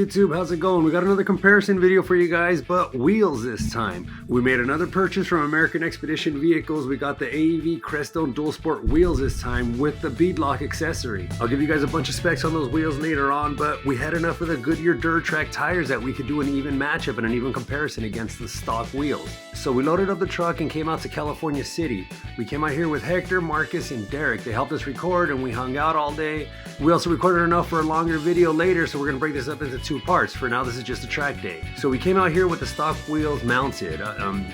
YouTube? How's it going? We got another comparison video for you guys, but wheels this time. We made another purchase from American Expedition Vehicles. We got the AEV Crestone Dual Sport wheels this time with the bead lock accessory. I'll give you guys a bunch of specs on those wheels later on, but we had enough of the Goodyear Duratrack tires that we could do an even matchup and an even comparison against the stock wheels. So we loaded up the truck and came out to California City. We came out here with Hector, Marcus, and Derek. They helped us record and we hung out all day. We also recorded enough for a longer video later, so we're gonna break this up into two parts. For now, this is just a track day. So we came out here with the stock wheels mounted,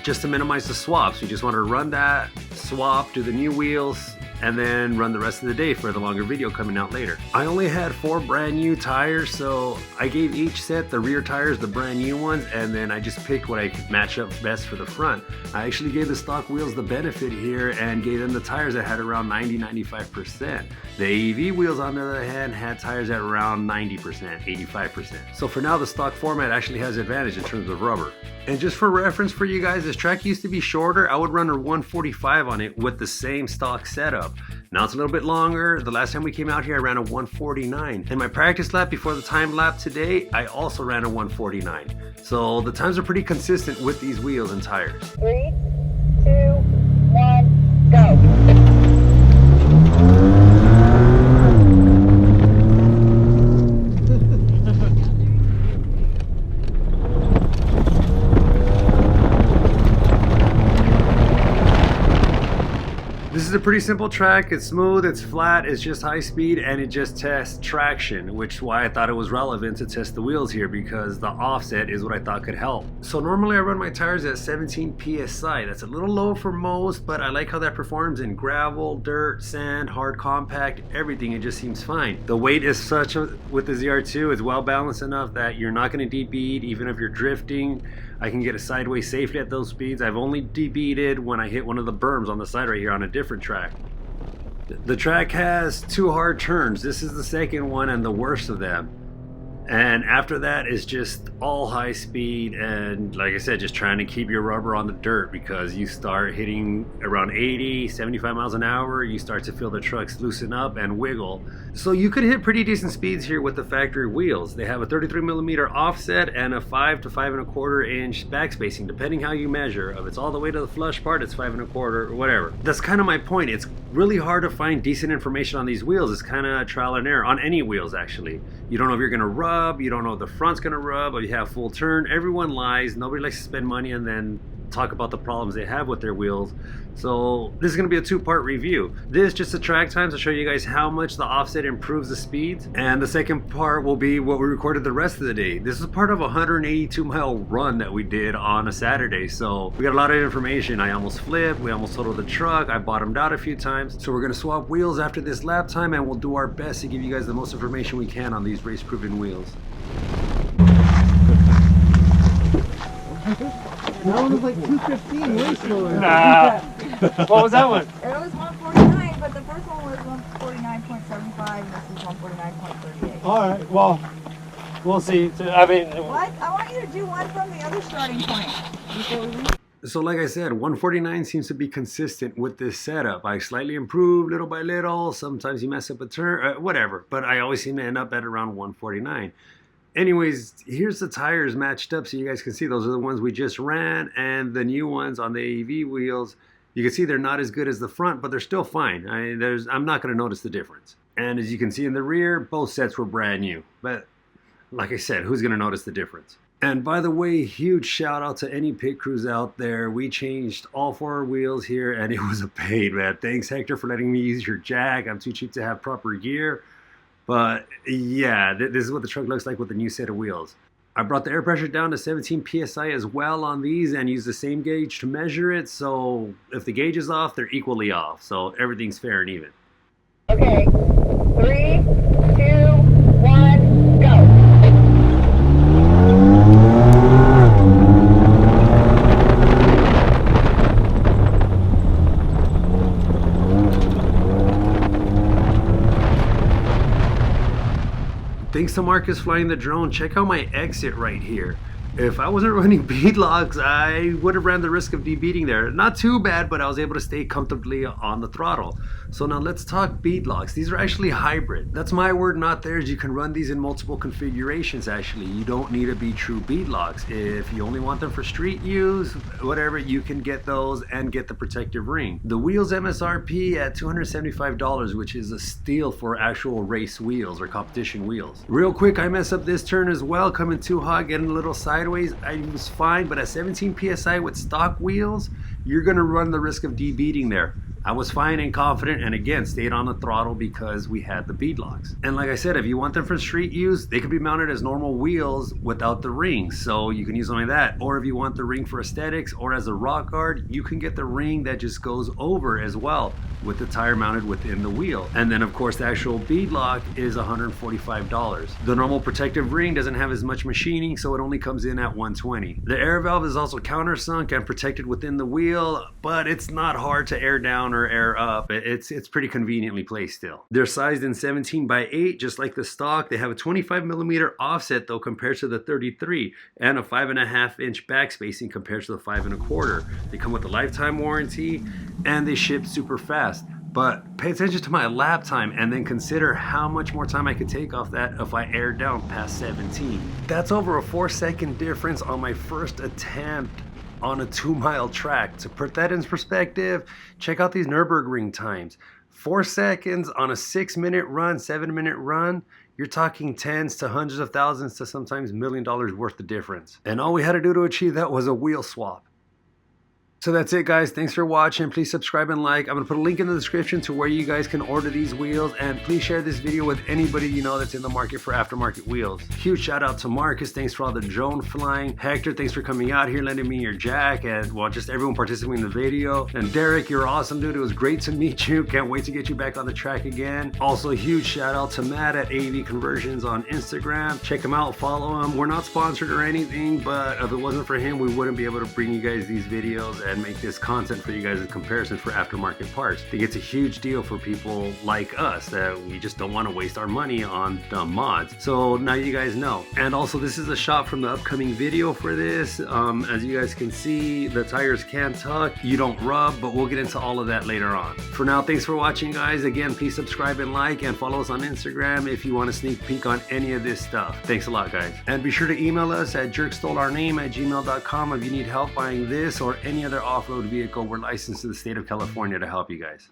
just to minimize the swaps. We just wanted to run that, swap, do the new wheels, and then run the rest of the day for the longer video coming out later. I only had 4 brand new tires, so I gave each set the rear tires, the brand new ones, and then I just picked what I could match up best for the front. I actually gave the stock wheels the benefit here and gave them the tires that had around 90-95%. The AEV wheels, on the other hand, had tires at around 90%, 85%. So for now, the stock format actually has advantage in terms of rubber. And just for reference for you guys, this track used to be shorter. I would run a 145 on it with the same stock setup. Now it's a little bit longer. The last time we came out here, I ran a 149. In my practice lap before the time lap today, I also ran a 149. So the times are pretty consistent with these wheels and tires. 3, 2, 1, go. This is a pretty simple track. It's smooth, it's flat, it's just high speed, and it just tests traction, which is why I thought it was relevant to test the wheels here, because the offset is what I thought could help. So normally I run my tires at 17 PSI. That's a little low for most, but I like how that performs in gravel, dirt, sand, hard compact, everything. It just seems fine. The weight is such with the Zr2, it's well balanced enough that you're not going to debead even if you're drifting. I can get a sideways safely at those speeds. I've only debeaded when I hit one of the berms on the side right here on a different track. The track has 2 hard turns. This is the second one and the worst of them. And after that is just all high speed, and like I said, just trying to keep your rubber on the dirt, because you start hitting around 80, 75 miles an hour, you start to feel the trucks loosen up and wiggle. So you could hit pretty decent speeds here with the factory wheels. They have a 33mm offset and a 5 to 5¼ inch backspacing, depending how you measure. If it's all the way to the flush part, it's 5¼ or whatever. That's kind of my point. It's really hard to find decent information on these wheels. It's kind of trial and error on any wheels, actually. You don't know if you're gonna rub, you don't know if the front's gonna rub, or you have full turn. Everyone lies. Nobody likes to spend money and then talk about the problems they have with their wheels. So this is going to be a 2-part review. This is just the track times to show you guys how much the offset improves the speeds, and the second part will be what we recorded the rest of the day. This is part of a 182-mile run that we did on a Saturday, so we got a lot of information. I almost flipped, we almost totaled the truck, I bottomed out a few times. So we're going to swap wheels after this lap time, and we'll do our best to give you guys the most information we can on these race-proven wheels. That one was like 215, way slower. Nah. What was that one? It was 149, but the first one was 149.75, and this is 149.38. Alright, well, we'll see. I mean... What? I want you to do one from the other starting point before we leave. So like I said, 149 seems to be consistent with this setup. I slightly improve little by little. Sometimes you mess up a turn, whatever. But I always seem to end up at around 149. Anyways, here's the tires matched up so you guys can see. Those are the ones we just ran, and the new ones on the AEV wheels. You can see they're not as good as the front, but they're still fine. I'm not going to notice the difference. And as you can see in the rear, both sets were brand new. But like I said, who's going to notice the difference? And by the way, huge shout out to any pit crews out there. We changed all 4 wheels here, and it was a pain, man. Thanks, Hector, for letting me use your jack. I'm too cheap to have proper gear. But yeah, this is what the truck looks like with the new set of wheels. I brought the air pressure down to 17 PSI as well on these, and used the same gauge to measure it. So if the gauge is off, they're equally off. So everything's fair and even. Okay, 3, 2, 1, go. Thanks to Marcus flying the drone. Check out my exit right here. If I wasn't running bead locks, I would have ran the risk of debeading there. Not too bad, but I was able to stay comfortably on the throttle. So now let's talk bead locks. These are actually hybrid. That's my word, not theirs. You can run these in multiple configurations actually. You don't need to be true bead locks. If you only want them for street use, whatever, you can get those and get the protective ring. The wheels MSRP at $275, which is a steal for actual race wheels or competition wheels. Real quick, I messed up this turn as well, coming too hot, getting a little sideways. I was fine, but at 17 PSI with stock wheels, you're gonna run the risk of debeading there. I was fine and confident, and again stayed on the throttle because we had the bead locks. And like I said, if you want them for street use, they could be mounted as normal wheels without the ring, so you can use them like that. Or if you want the ring for aesthetics or as a rock guard, you can get the ring that just goes over as well with the tire mounted within the wheel. And then of course the actual bead lock is $145. The normal protective ring doesn't have as much machining, so it only comes in at $120. The air valve is also countersunk and protected within the wheel, but it's not hard to air down or air up. It's pretty conveniently placed still. They're sized in 17x8, just like the stock. They have a 25mm offset though compared to the 33, and a 5.5-inch back spacing compared to the 5.25. They come with a lifetime warranty and they ship super fast. But pay attention to my lap time and then consider how much more time I could take off that if I aired down past 17. That's over a 4-second difference on my first attempt on a 2-mile track. To put that in perspective, check out these Nürburgring times. 4 seconds on a 6-minute run, 7-minute run, you're talking tens to hundreds of thousands to sometimes $1 million worth of difference. And all we had to do to achieve that was a wheel swap. So that's it guys, thanks for watching. Please subscribe and like. I'm gonna put a link in the description to where you guys can order these wheels, and please share this video with anybody you know that's in the market for aftermarket wheels. Huge shout out to Marcus, thanks for all the drone flying. Hector, thanks for coming out here, lending me your jack, and well, just everyone participating in the video. And Derek, you're awesome dude, it was great to meet you. Can't wait to get you back on the track again. Also a huge shout out to Matt at AEV Conversions on Instagram. Check him out, follow him. We're not sponsored or anything, but if it wasn't for him, we wouldn't be able to bring you guys these videos and make this content for you guys in comparison for aftermarket parts. I think it's a huge deal for people like us that we just don't want to waste our money on dumb mods. So now you guys know. And also this is a shot from the upcoming video for this. As you guys can see, the tires can tuck, you don't rub, but we'll get into all of that later on. For now, thanks for watching guys. Again, please subscribe and like, and follow us on Instagram if you want a sneak peek on any of this stuff. Thanks a lot guys. And be sure to email us at jerkstoleourname@gmail.com if you need help buying this or any other off-road vehicle. We're licensed to the state of California to help you guys.